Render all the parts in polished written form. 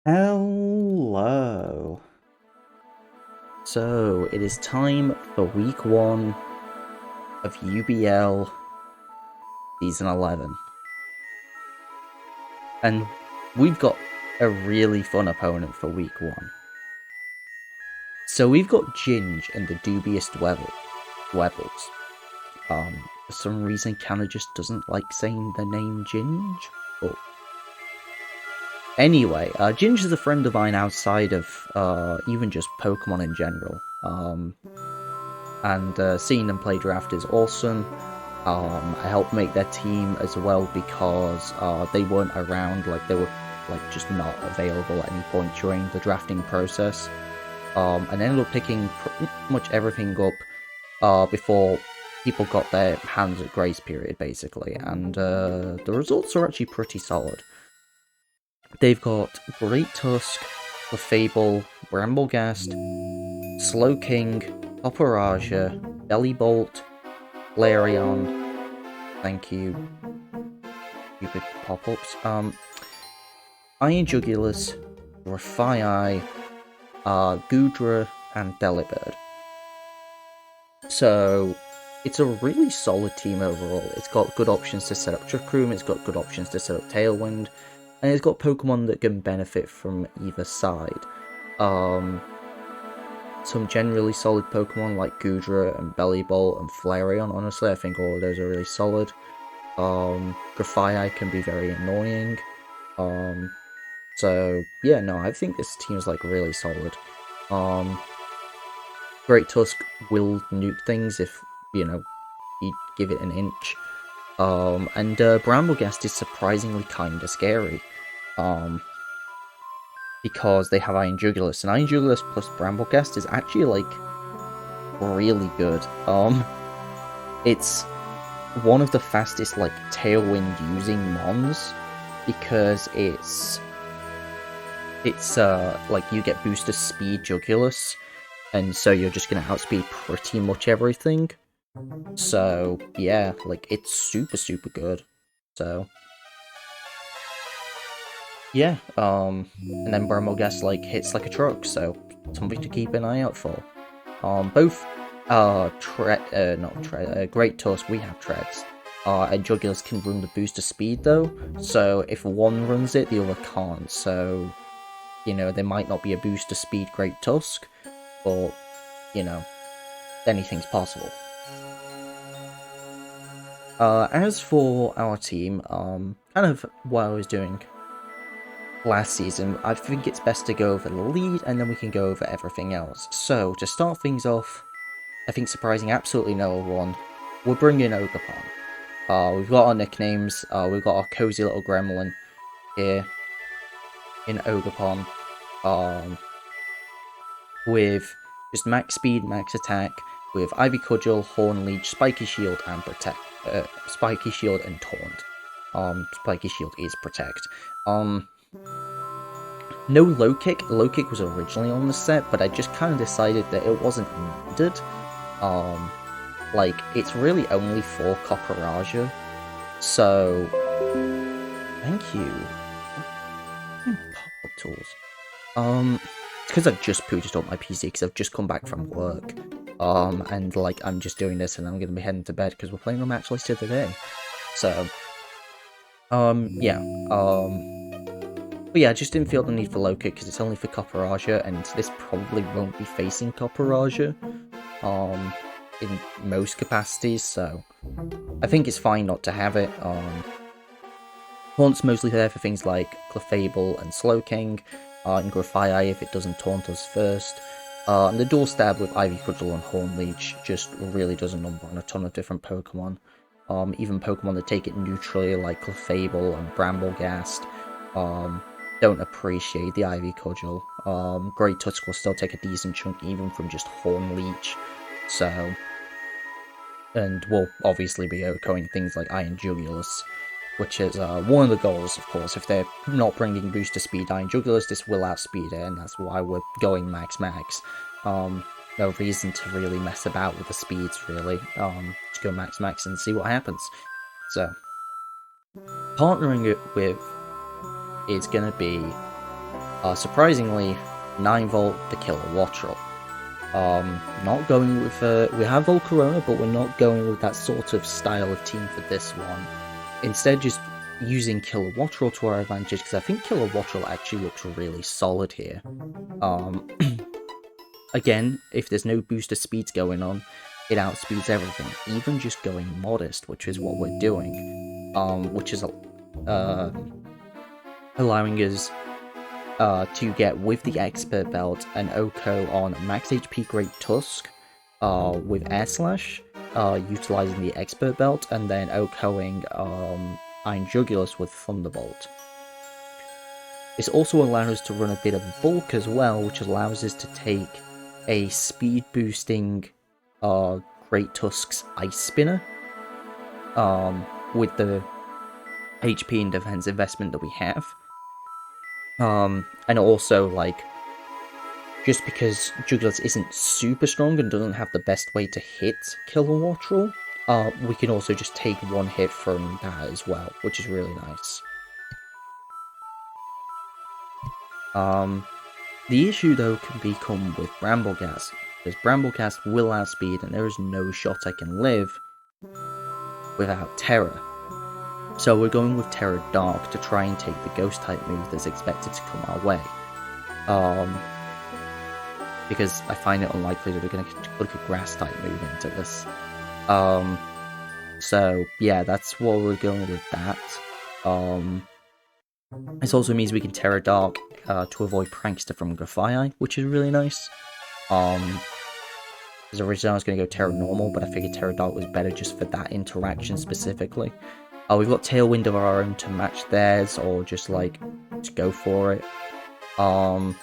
Hello. So it is time for week 1 of UBL season 11. And we've got a really fun opponent for week 1. So we've got Ginge and the dubious Dwebbles. For some reason Canada just doesn't like saying the name Ginge. But anyway, Ginge is a friend of mine outside of even just Pokemon in general. And seeing them play draft is awesome. I helped make their team as well because they weren't around, like they were just not available at any point during the drafting process. And ended up picking pretty much everything up before people got their hands at grace period, basically. And the results are actually pretty solid. They've got Great Tusk, Clefable, Bramblegast, Slowking, Operaja, Bellybolt, Flareon, thank you, stupid pop-ups, Iron Jugulus, Grafai, Goodra, and Delibird. So, it's a really solid team overall. It's got good options to set up Trick Room, it's got good options to set up Tailwind, and it's got Pokemon that can benefit from either side. Some generally solid Pokemon like Goodra and Bellybolt and Flareon, honestly, I think all of those are really solid. Grafai can be very annoying. So, yeah, no, I think this team is, like, really solid. Great Tusk will nuke things if, you know, you give it an inch. And Bramblegast is surprisingly kinda scary. Because they have Iron Jugulus, and Iron Jugulus plus Bramblegast is actually, like, really good. It's one of the fastest, like, Tailwind using mons, because it's like, you get booster speed Jugulus, and so you're just gonna outspeed pretty much everything. So, yeah, like, it's super, super good. So, yeah, and then Bramblegast, like, hits like a truck, so something to keep an eye out for. Both, Great Tusk, we have Treads, and Jugulus can run the booster speed, though, so if one runs it, the other can't, so, you know, there might not be a booster speed Great Tusk, but, you know, anything's possible. As for our team, kind of what I was doing last season, I think it's best to go over the lead, and then we can go over everything else. So, to start things off, I think surprising absolutely no one, we're bringing Ogerpon. We've got our nicknames, we've got our cozy little gremlin here in Ogerpon, with just max speed, max attack, with Ivy Cudgel, Horn Leech, Spiky Shield, and Spiky Shield and Taunt. Spiky Shield is Protect. No Low Kick. Low Kick was originally on the set, but I just kind of decided that it wasn't needed. Like, it's really only for Copperaja. So, thank you. Pop-up tools. It's because I've just pooted up my PC because I've just come back from work. And, like, I'm just doing this and I'm going to be heading to bed because we're playing on Match Later today. So, yeah. But yeah, I just didn't feel the need for Low Kick because it's only for Copperaja, and this probably won't be facing Copperaja, in most capacities, so I think it's fine not to have it. Haunt's mostly there for things like Clefable and Slowking, and Grafai if it doesn't taunt us first. And the Dual Stab with Ivy Cudgel and Horn Leech just really does a number on a ton of different Pokemon. Even Pokemon that take it neutrally, like Clefable and Bramblegast, don't appreciate the Ivy Cudgel. Great Tusk will still take a decent chunk even from just Horn Leech, so... And we'll obviously be echoing things like Iron Jugulus, which is one of the goals, of course. If they're not bringing booster speed Iron Jugulus, this will outspeed it, and that's why we're going max-max. No reason to really mess about with the speeds, really. Just go max-max and see what happens. So, partnering it with is going to be Surprisingly, 9-volt the killer Wattrel. Not going with, we have Volcarona, but we're not going with that sort of style of team for this one. Instead, just using Killer Wattrel to our advantage, because I think Killer Wattrel actually looks really solid here. Again, if there's no booster speeds going on, it outspeeds everything, even just going modest, which is what we're doing, which is allowing us to get, with the Expert Belt, an Oko on max HP Great Tusk with Air Slash, utilizing the Expert Belt, and then Okoing Iron Jugulus with Thunderbolt. This also allows us to run a bit of bulk as well, which allows us to take a speed boosting Great Tusk's Ice Spinner with the HP and defense investment that we have. And also, like, just because Jugulus isn't super strong and doesn't have the best way to hit Killer Wattrel, we can also just take one hit from that as well, which is really nice. The issue, though, can become with Bramblecast, because Bramblecast will outspeed, and there is no shot I can live without Terror. So we're going with Terror Dark to try and take the Ghost-type move that's expected to come our way. Because I find it unlikely that we're going to click a Grass-type move into this. So, yeah, that's what we're going with that. This also means we can Terror Dark to avoid Prankster from Grafii, which is really nice. Because originally I was going to go Terror Normal, but I figured Terror Dark was better just for that interaction specifically. We've got Tailwind of our own to match theirs, or just like, to go for it. I'm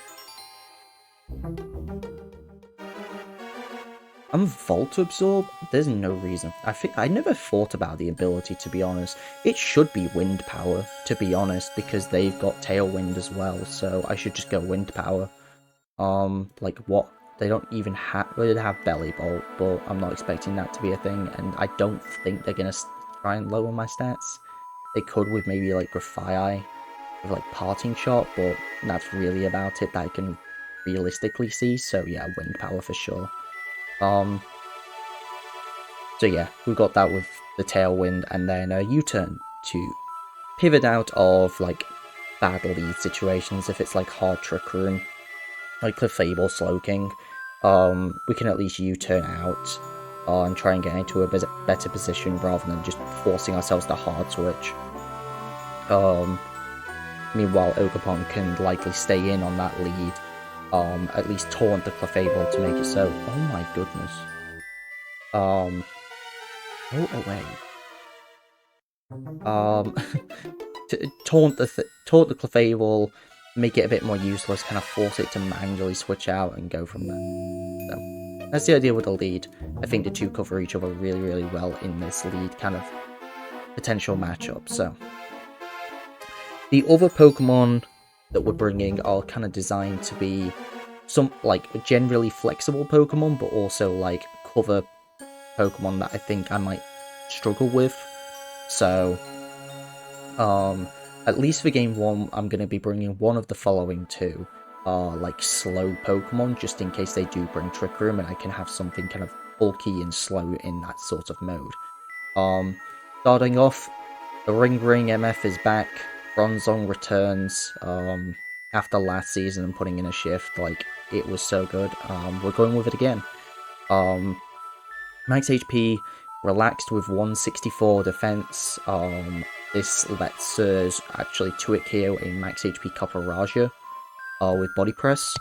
Volt Absorb? There's no reason. I never thought about the ability, to be honest. It should be Wind Power, to be honest, because they've got Tailwind as well, so I should just go Wind Power. Like what? They don't even have, they have Belly Bolt, but I'm not expecting that to be a thing, and I don't think they're gonna try and lower my stats. They could with maybe like Grafii, with like Parting Shot, but that's really about it that I can realistically see, so yeah, Wind Power for sure. So yeah, we've got that with the Tailwind, and then a U-turn to pivot out of like bad lead situations. If it's like hard Trick Room, like Clefable Slowking, we can at least U-turn out and try and get into a better position rather than just forcing ourselves to hard switch. Meanwhile, Ogerpon can likely stay in on that lead, at least taunt the Clefable to make it so. Oh my goodness. Go away. To taunt the Clefable, make it a bit more useless, kind of force it to manually switch out and go from there. So that's the idea with the lead. I think the two cover each other really, really well in this lead kind of potential matchup. So the other Pokemon that we're bringing are kind of designed to be some like generally flexible Pokemon, but also like cover Pokemon that I think I might struggle with. So at least for game 1, I'm going to be bringing one of the following two, like slow Pokemon, just in case they do bring Trick Room, and I can have something kind of bulky and slow in that sort of mode. Starting off, the Ring MF is back, Bronzong returns, after last season and putting in a shift, like, it was so good. We're going with it again. Max HP, relaxed with 164 defense, this lets us actually 2-hit KO a max HP Copper with Body Press.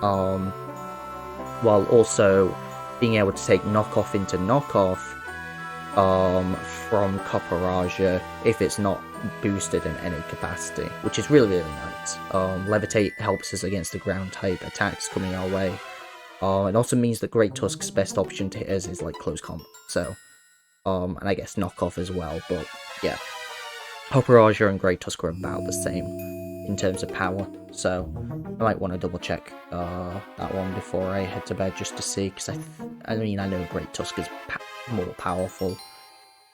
While also being able to take Knockoff into Knockoff from Copper if it's not boosted in any capacity, which is really, really nice. Levitate helps us against the ground type attacks coming our way. It also means that Great Tusk's best option to hit us is like close combat, so and I guess Knockoff as well, but yeah. Copper and Great Tusk are about the same in terms of power, so I might want to double check that one before I head to bed just to see, because I mean, I know Great Tusk is more powerful,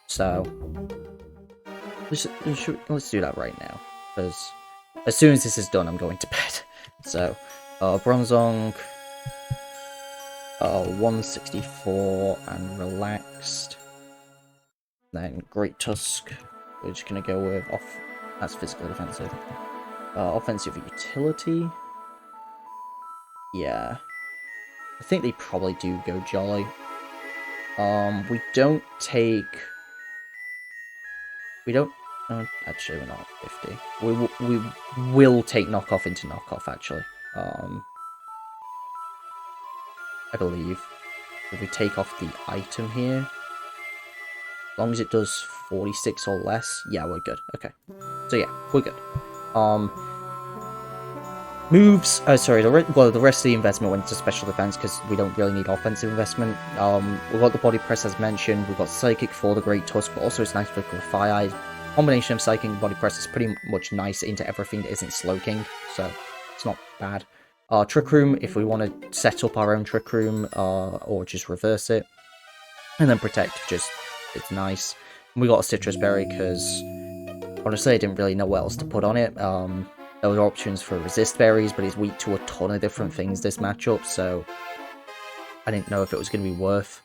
so let's do that right now. because as soon as this is done, I'm going to bed. So, Bronzong, 164 and relaxed. Then Great Tusk, we're just gonna go with off. That's physical defensive. Offensive utility. Yeah, I think they probably do go Jolly. We don't take. We don't. Actually, we're not 50. We will take knockoff into knockoff. Actually, I believe if we take off the item here, as long as it does 46 or less, yeah, we're good. Okay, so yeah, we're good. Moves. Sorry. The rest of the investment went to special defense because we don't really need offensive investment. We got the body press as mentioned. We got psychic for the Great Tusk, but also it's nice for Fire. Combination of psychic and body press is pretty much nice into everything that isn't Slowking, so it's not bad. Trick Room, if we want to set up our own Trick Room, or just reverse it. And then Protect, it's nice. And we got a Citrus Berry, because honestly I didn't really know what else to put on it. There were options for Resist Berries, but it's weak to a ton of different things this matchup, so I didn't know if it was going to be worth.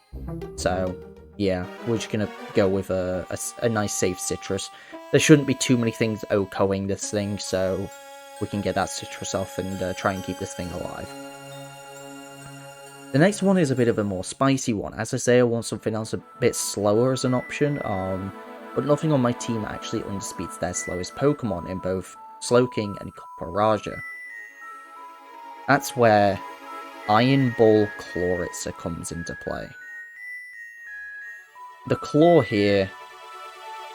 So yeah, we're just going to go with a nice safe Citrus. There shouldn't be too many things OHKOing this thing, so we can get that Citrus off and try and keep this thing alive. The next one is a bit of a more spicy one. As I say, I want something else a bit slower as an option, but nothing on my team actually underspeeds their slowest Pokemon in both Slowking and Copperajah. That's where Iron Ball Chloritzer comes into play. The Claw here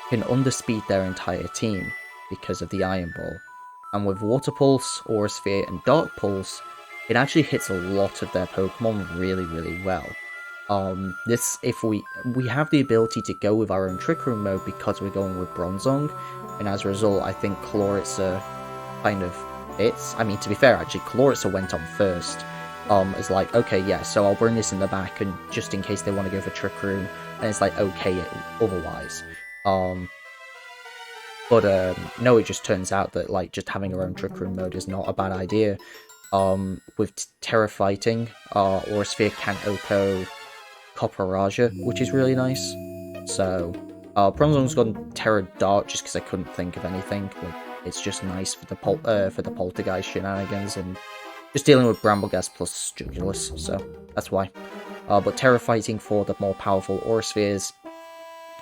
can underspeed their entire team because of the Iron Ball. And with Water Pulse, Aura Sphere, and Dark Pulse, it actually hits a lot of their Pokemon really, really well. If we have the ability to go with our own Trick Room mode because we're going with Bronzong, and as a result, I think Chloritzer kind of fits. I mean, to be fair, actually, Chloritzer went on first. It's like, okay, yeah, so I'll bring this in the back, and just in case they want to go for Trick Room, and it's like, okay, otherwise. But no, it just turns out that, like, just having our own Trick Room mode is not a bad idea. With Terra Fighting, Aura Sphere can OHKO Copperajah, which is really nice. So, Bronzong's gone Terra Dark just because I couldn't think of anything. Like, it's just nice for the Poltergeist shenanigans and just dealing with Brambleghast plus Jugulus, so that's why. But Terra Fighting for the more powerful Aura Spheres.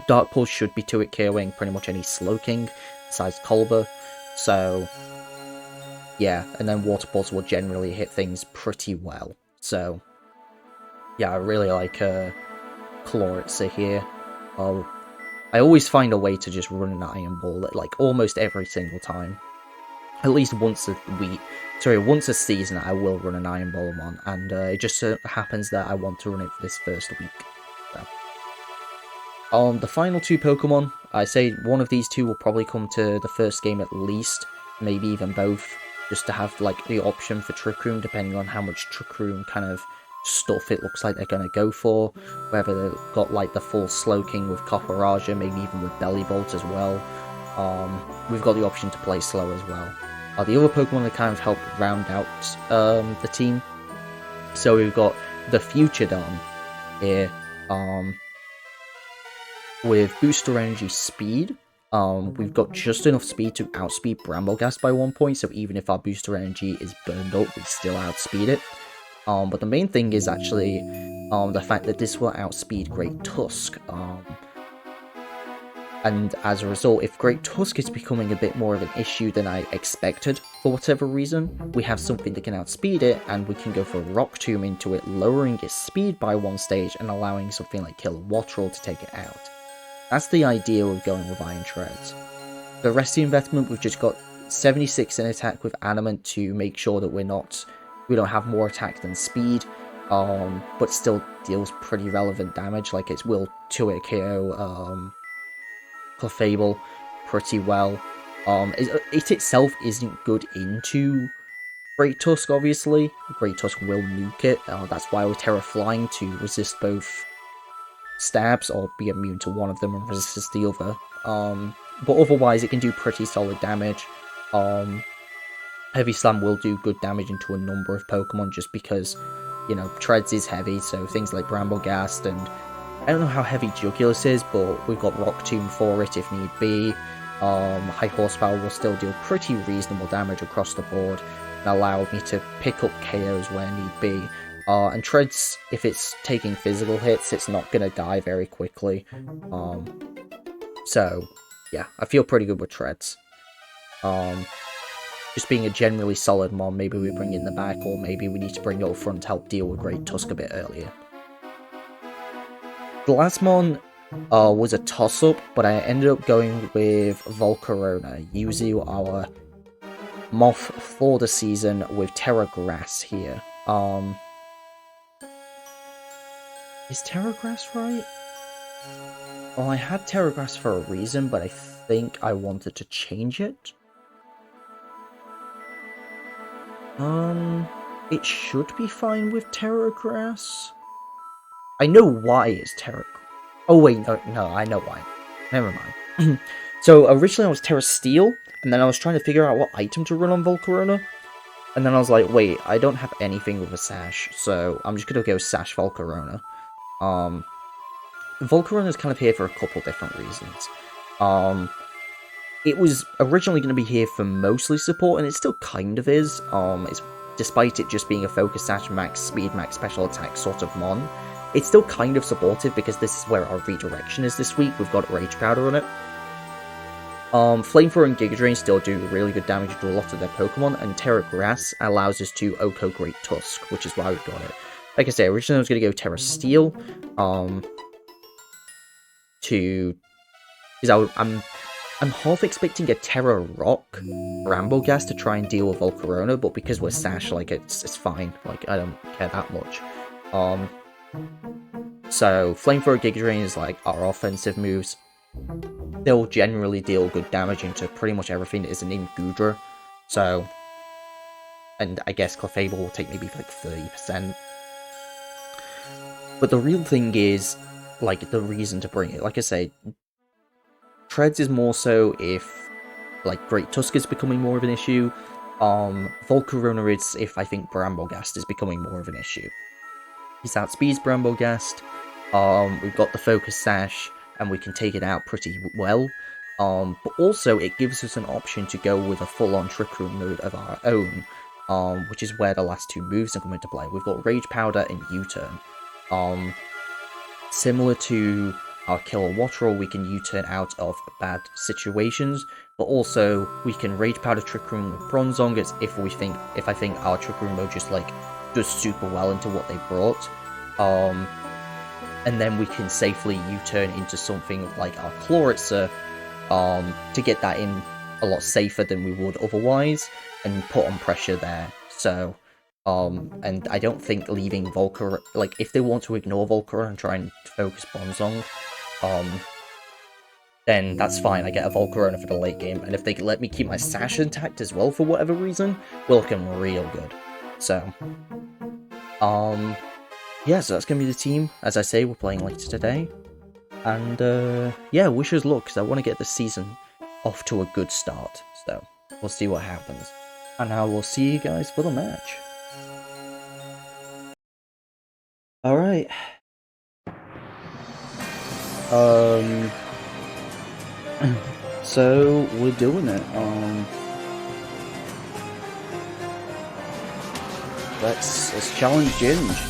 Dark Pulse should be 2-hit KOing pretty much any Slowking besides Colbur, so yeah, and then Water Pulse will generally hit things pretty well. So yeah, I really like Chloritzer here. I always find a way to just run an Iron Ball, like, almost every single time. At least once a season, I will run an Iron Ball on, and it just happens that I want to run it for this first week. So. The final two Pokemon, I say one of these two will probably come to the first game at least, maybe even both, just to have, like, the option for Trick Room, depending on how much Trick Room kind of stuff it looks like they're going to go for, whether they've got, like, the full Slowking with Copperajah, maybe even with Belly Bolt as well. We've got the option to play slow as well. The other Pokemon that kind of help round out the team. So we've got the Futuredon here, with Booster Energy Speed. We've got just enough speed to outspeed Brambleghast by 1 point, so even if our Booster Energy is burned up, we still outspeed it. But the main thing is actually the fact that this will outspeed Great Tusk. And as a result, if Great Tusk is becoming a bit more of an issue than I expected, for whatever reason, we have something that can outspeed it, and we can go for Rock Tomb into it, lowering its speed by 1 stage and allowing something like Kilowattrel to take it out. That's the idea of going with Iron Treads. The rest of the investment, we've just got 76 in attack with Adamant to make sure that we don't have more attack than speed, but still deals pretty relevant damage, like it will 2-hit KO Clefable pretty well. It itself isn't good into Great Tusk, obviously. Great Tusk will nuke it, that's why we're Terra Flying, to resist both stabs, or be immune to one of them and resist the other. But otherwise it can do pretty solid damage. Heavy Slam will do good damage into a number of Pokemon just because, you know, Treads is heavy, so things like Bramblegast, and I don't know how heavy Jugulus is, but we've got Rock Tomb for it if need be. High Horsepower will still deal pretty reasonable damage across the board and allow me to pick up KOs where need be. And Treads, if it's taking physical hits, it's not going to die very quickly. So, yeah, I feel pretty good with Treads. Just being a generally solid mon, maybe we bring it in the back, or maybe we need to bring it up front to help deal with Great Tusk a bit earlier. The last mon was a toss-up, but I ended up going with Volcarona, using our Moth for the season with Terra Grass here. Is Terra Grass right? Well, I had Terra Grass for a reason, but I think I wanted to change it. It should be fine with Terra Grass. I know why it's Terra... Oh wait, no, I know why. Never mind. So originally I was Terra Steel, and then I was trying to figure out what item to run on Volcarona. And then I was like, wait, I don't have anything with a Sash, so I'm just gonna go Sash Volcarona. Volcarona is kind of here for a couple different reasons. It was originally going to be here for mostly support, and it still kind of is. Despite it just being a Focus Sash, Max Speed, Max Special Attack sort of mon, it's still kind of supportive because this is where our redirection is this week. We've got Rage Powder on it. Flamethrower and Giga Drain still do really good damage to a lot of their Pokemon, and Terra Grass allows us to Oko Great Tusk, which is why we've got it. Like I say, originally I was going to go Terra Steel, because I'm half expecting a Terra Rock Bramblegast to try and deal with Volcarona, but because we're Sash, like, it's fine. Like, I don't care that much. So, Flamethrower, Giga Drain is, like, our offensive moves. They'll generally deal good damage into pretty much everything that isn't in Goodra. So, and I guess Clefable will take maybe, like, 30%. But the real thing is, like, the reason to bring it. Like I say, Treads is more so if, like, Great Tusk is becoming more of an issue. Volcarona is if I think Bramblegast is becoming more of an issue. He's outspeeds Bramblegast. We've got the Focus Sash, and we can take it out pretty well. But also, it gives us an option to go with a full-on Trick Room mode of our own, which is where the last two moves are coming into play. We've got Rage Powder and U-Turn. Similar to our Killer Water Roll, we can U-turn out of bad situations, but also we can Rage Powder Trick Room with Bronzongers if I think our Trick Room mode just, like, does super well into what they brought. And then we can safely U-turn into something like our Chloritzer, to get that in a lot safer than we would otherwise, and put on pressure there. So, and I don't think leaving Volcar, like, if they want to ignore Volcar and try and focus Bronzong, then that's fine. I get a Volcarona for the late game, and if they let me keep my Sash intact as well for whatever reason, we're looking real good. So, yeah, so that's gonna be the team. As I say, we're playing later today, and yeah, wish us luck, because I want to get the season off to a good start. So, we'll see what happens. And I will see you guys for the match. Alright. So we're doing it. Let's challenge Ginge.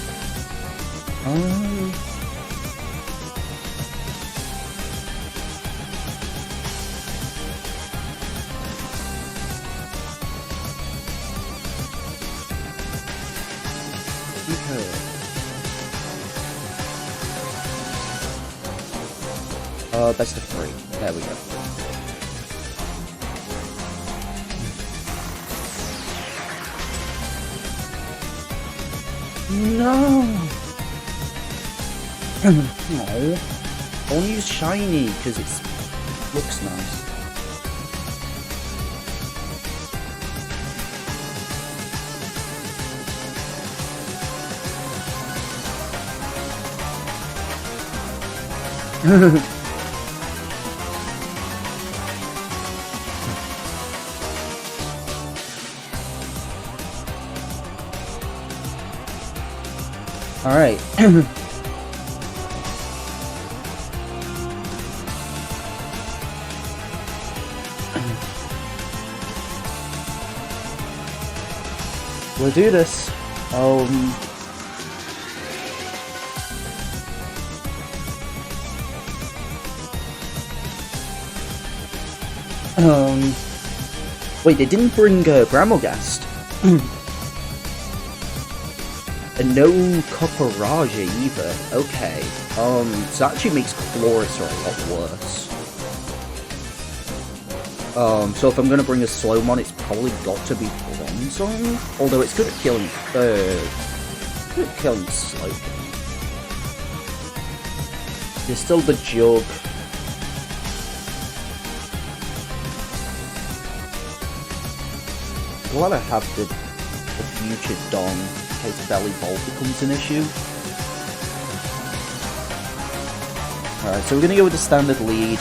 Best of 3. There we go. No! No. I want to use shiny because it looks nice. Alright. We'll do this. Wait, they didn't bring Bramogast. And no Copperaja either. Okay. So that actually makes Chlorus a lot worse. So if I'm gonna bring a Slowmon, it's probably got to be Bronzong. Although it's good at killing Slowking. There's still the Jug. Glad I have the future Don in case Belly Bolt becomes an issue. Alright, so we're gonna go with the standard lead.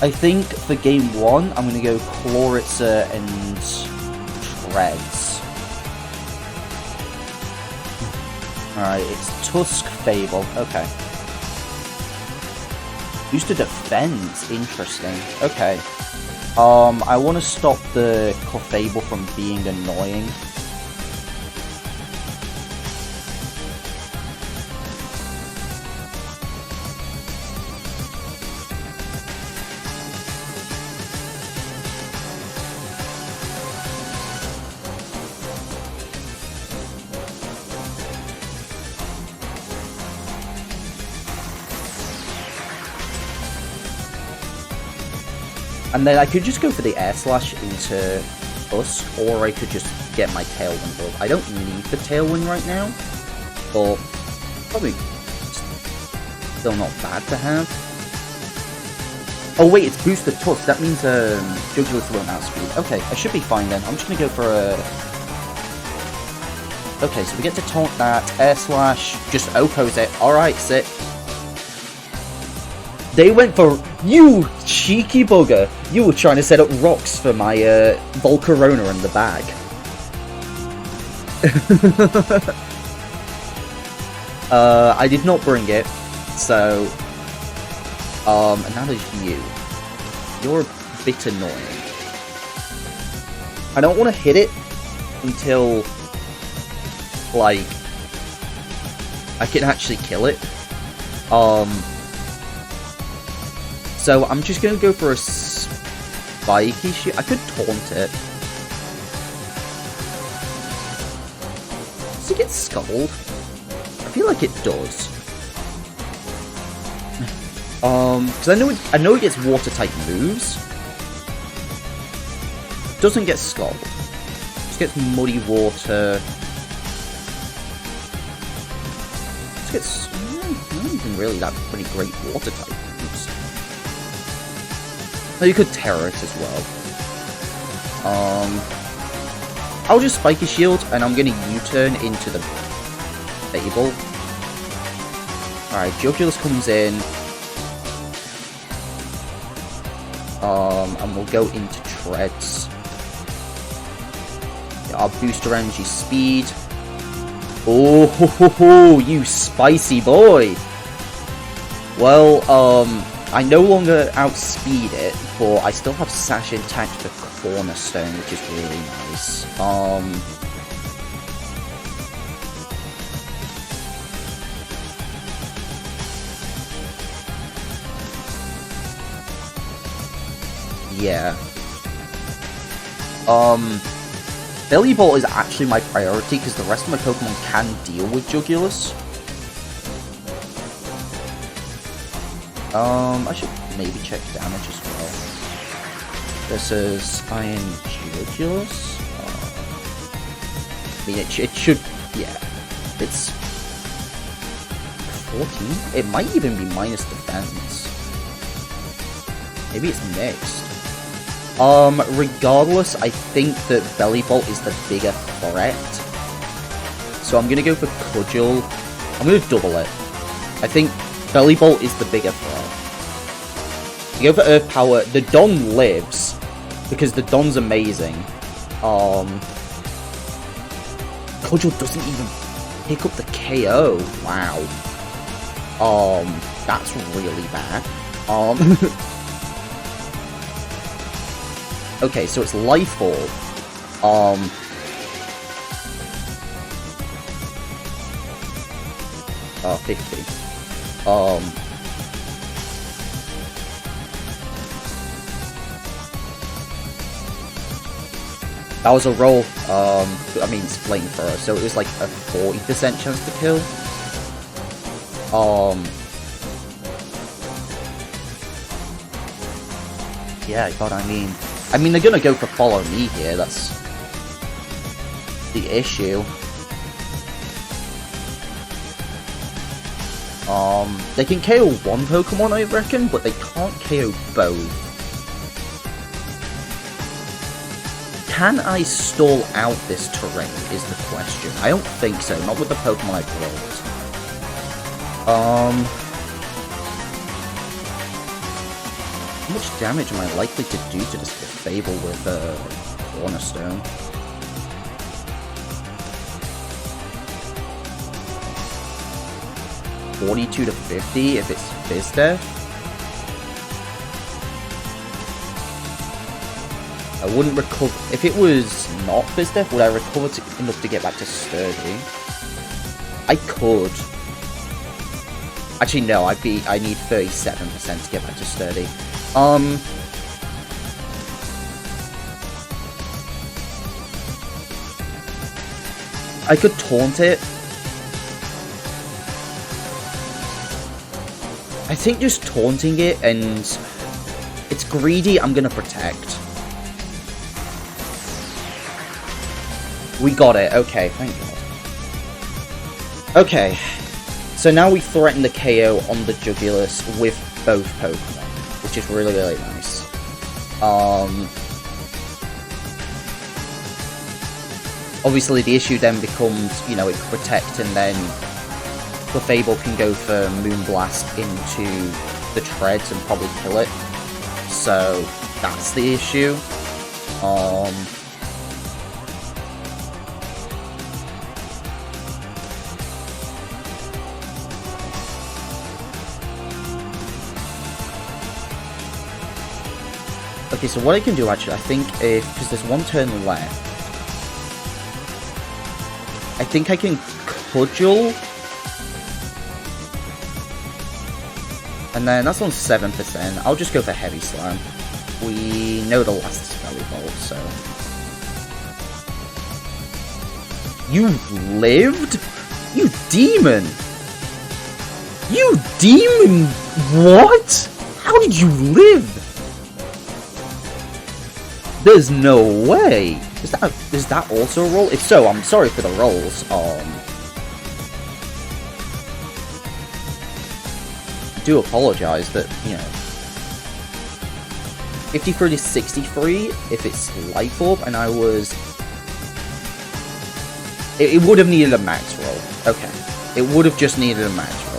I think for game 1, I'm gonna go Chloritzer and Treads. Alright, it's Tusk Fable. Okay. Used to defense. Interesting. Okay. I want to stop the Clefable from being annoying. And then I could just go for the Air Slash into Tusk, or I could just get my Tailwind build. I don't need the Tailwind right now, but probably still not bad to have. Oh wait, it's boosted Tusk. That means Jugulus won't outspeed. Okay, I should be fine then. I'm just gonna go for a... Okay, so we get to taunt that. Air Slash, just Okos it. Alright, sit. They went for... You cheeky bugger! You were trying to set up rocks for my Volcarona in the bag. I did not bring it, so... and now there's you. You're a bit annoying. I don't want to hit it until... like... I can actually kill it. So I'm just gonna go for a spiky shoot. I could taunt it. Does it get skulled? I feel like it does. Because I know it gets water type moves. Doesn't get skulled. Just gets muddy water. Just gets not even really that many great water type moves. No, you could Terror it as well. I'll just Spiky Shield, and I'm gonna U-turn into the Fable. Alright, Jugulus comes in. And we'll go into Treads. I'll boost around your speed. Oh, ho, ho, ho, you spicy boy! Well, I no longer outspeed it, but I still have Sash intact for Cornerstone, which is really nice. Yeah. Belly Bolt is actually my priority, because the rest of my Pokemon can deal with Jugulus. I should maybe check damage as well. This is Iron Jugulus. I mean, it should, yeah. It's 14? It might even be minus defense. Maybe it's mixed. Regardless, I think that Belly Bolt is the bigger threat. So I'm gonna go for Cudgel. I'm gonna double it. I think Belly Bolt is the bigger threat. You go for Earth Power. The Don lives because the Don's amazing. Cudgel doesn't even pick up the KO. Wow. That's really bad. Okay, so it's Life Orb. 50. That was a roll, I mean, it's flamethrower, so it was like a 40% chance to kill. Yeah, God, I mean, they're gonna go for follow me here, that's the issue. They can KO one Pokemon, I reckon, but they can't KO both. Can I stall out this terrain, is the question. I don't think so, not with the Pokemon I've rolled. How much damage am I likely to do to this Fable with Cornerstone? $42 to $50 if it's Fizz Death? I wouldn't recover. If it was not Fizz Death, would I recover enough to get back to Sturdy? I could. Actually, no, I need 37% to get back to Sturdy. I could taunt it. I think just taunting it, and it's greedy, I'm gonna protect. We got it, okay, thank God. Okay, so now we threaten the KO on the Jugulus with both Pokemon, which is really, really nice. Obviously the issue then becomes, you know, it can protect, and then Clefable can go for Moonblast into the treads and probably kill it. So that's the issue. Okay, so what I can do actually, I think because there's one turn left, I think I can Cudgel. And then that's on 7%. I'll just go for Heavy Slam. We know the last is Belly Bolt, so... You lived? You demon! You demon! What? How did you live? There's no way! Is that also a roll? If so, I'm sorry for the rolls. Do apologize, but you know, 53 to 63 if it's Life Orb, and I was, it would have needed a max roll. Okay, it would have just needed a max roll.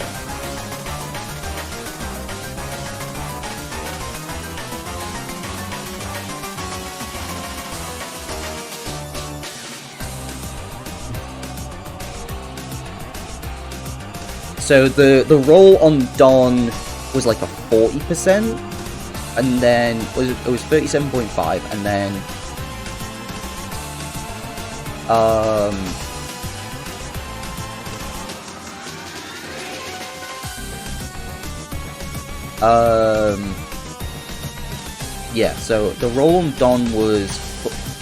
So the roll on Don was like a 40%, and then it was 37.5, and then yeah, so the roll on Don was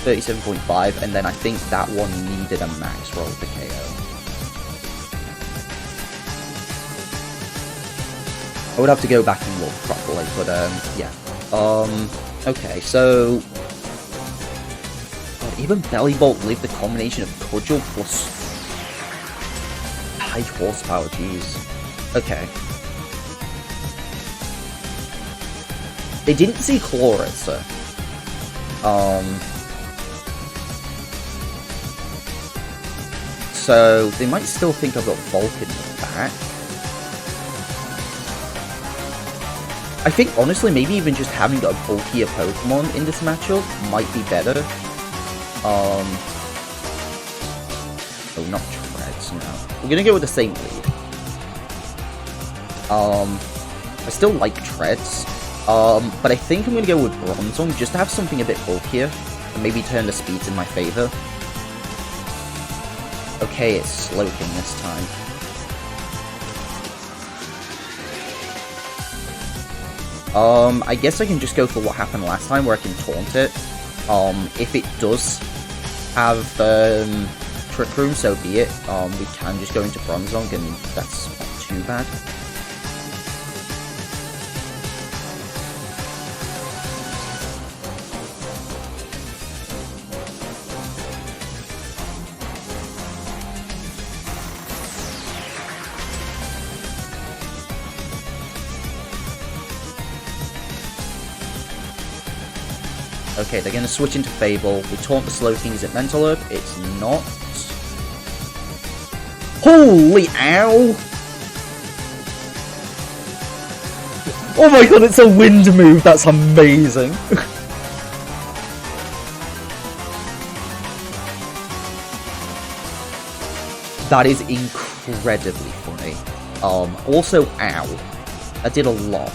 37.5, and then I think that one needed a max roll to KO. I would have to go back and look properly, but yeah. Okay, so God, even Belly Bolt lived the combination of Cudgel plus high horsepower, jeez. Okay. They didn't see Chloritzer. So they might still think I've got Vulcan in the back. I think, honestly, maybe even just having a bulkier Pokemon in this matchup might be better. Oh, not Treads, no. We're gonna go with the same lead. I still like Treads, but I think I'm gonna go with Bronzong just to have something a bit bulkier, and maybe turn the speeds in my favor. Okay, it's Slowking this time. I guess I can just go for what happened last time, where I can taunt it. If it does have, Trick Room, so be it. We can just go into Bronzong, and that's not too bad. Okay, they're gonna switch into Fable. We taunt the Slowking. Is it Mental Herb? It's not. Holy ow! Oh my god, it's a wind move! That's amazing! That is incredibly funny. Also, ow. That did a lot.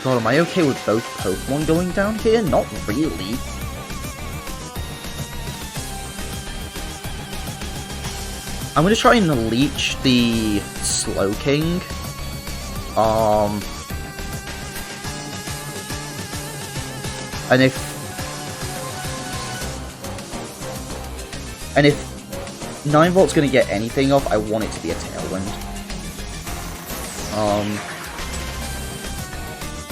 God, am I okay with both Pokemon going down here? Not really. I'm gonna try and leech the Slowking. And if 9Volt's gonna get anything off, I want it to be a Tailwind.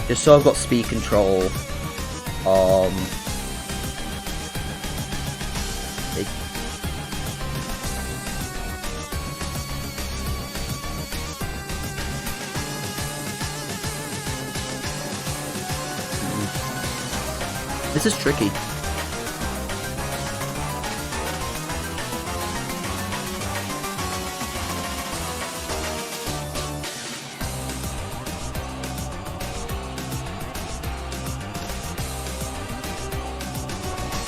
Just so I've got speed control. This is tricky.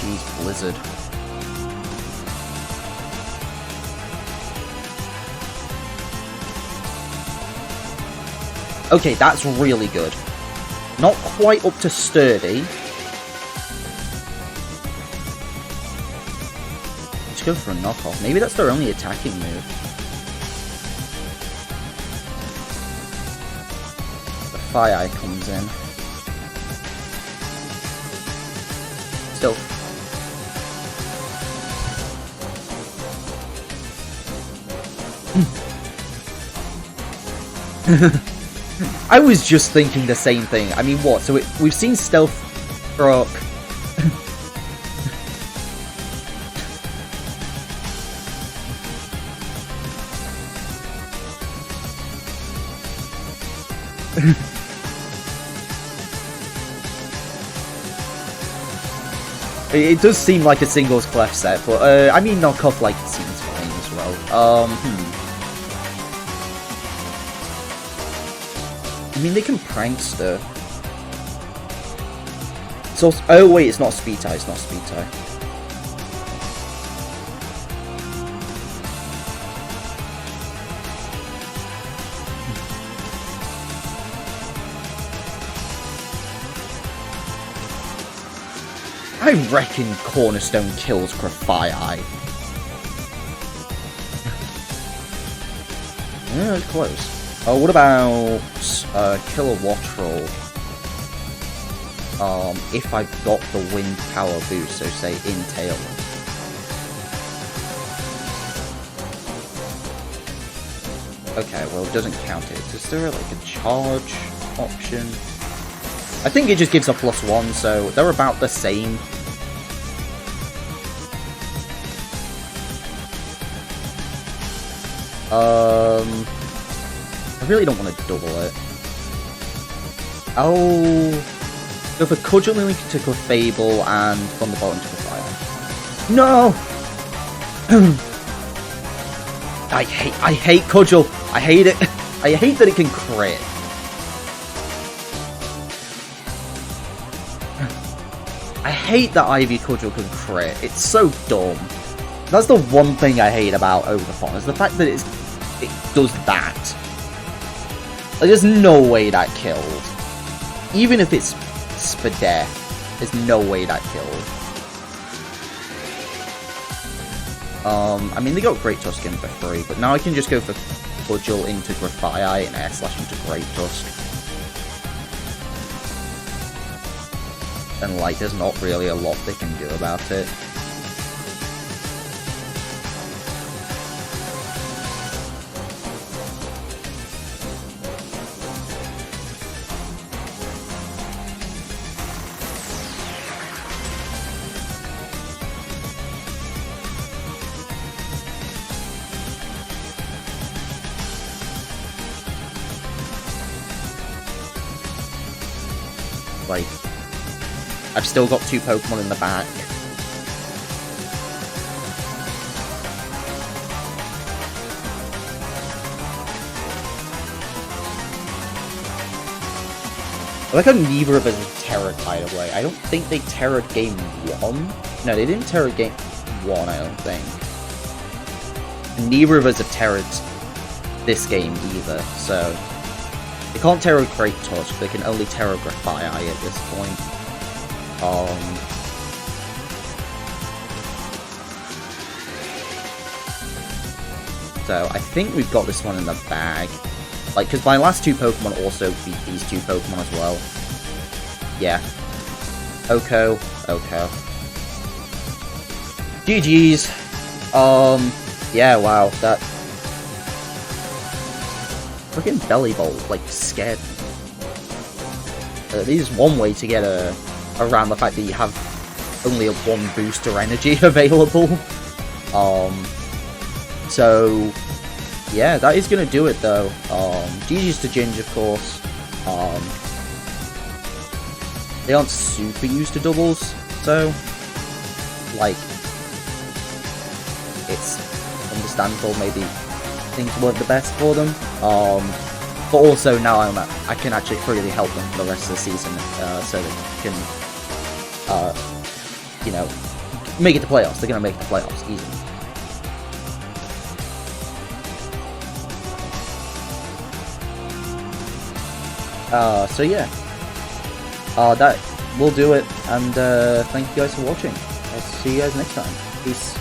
Jeez, Blizzard. Okay, that's really good. Not quite up to sturdy. Let's go for a knockoff. Maybe that's their only attacking move. The Fire comes in. Still. I was just thinking the same thing. I mean, what? So we've seen Stealth proc. It does seem like a singles clef set, but I mean, knockoff like it seems fine as well. I mean, they can prankster. So, oh wait, it's not speed tie. It's not speed tie. I reckon Cornerstone kills Grafire. Yeah, it's close. Oh, what about Kilowattrel? If I got the wind power boost, so say in Tailwind. Okay, well it doesn't count it. Is there like a charge option? I think it just gives a +1, so they're about the same. I really don't want to double it. Oh, Go for Cudgel Link to Fable and Thunderbolt into Fire. No! I hate Cudgel. I hate it. I hate that it can crit. I hate that Ivy Cudgel can crit. It's so dumb. That's the one thing I hate about Overthorn, is the fact that it does that. Like, there's no way that killed. Even if it's for death, there's no way that killed. I mean, they got Great Tusk in for free, but now I can just go for Cudgel into Grafaiai and Air Slash into Great Tusk. And, like, there's not really a lot they can do about it. Like, I've still got 2 Pokemon in the back. I like how neither of us is Terra'd, by the way. I don't think they Terra'd game 1. No, they didn't Terra'd game 1, I don't think. And neither of us have Terra'd this game either, so... They can't Terra Great Tusk, they can only Terra Grafaiai at this point. So I think we've got this one in the bag. Like, because my last 2 Pokemon also beat these 2 Pokemon as well. Yeah. Oko. GG's. Yeah, wow, that... Freaking Belly Bolt, like, scared me. This is one way to get around the fact that you have only a 1 booster energy available. So, yeah, that is gonna do it, though. GG's to Ginge, of course. They aren't super used to doubles, so, like, it's understandable, maybe things weren't the best for them, but also now I can actually freely help them for the rest of the season, so they can, you know, make it to playoffs. They're gonna make the playoffs easily. So yeah, that will do it, and thank you guys for watching. I'll see you guys next time. Peace.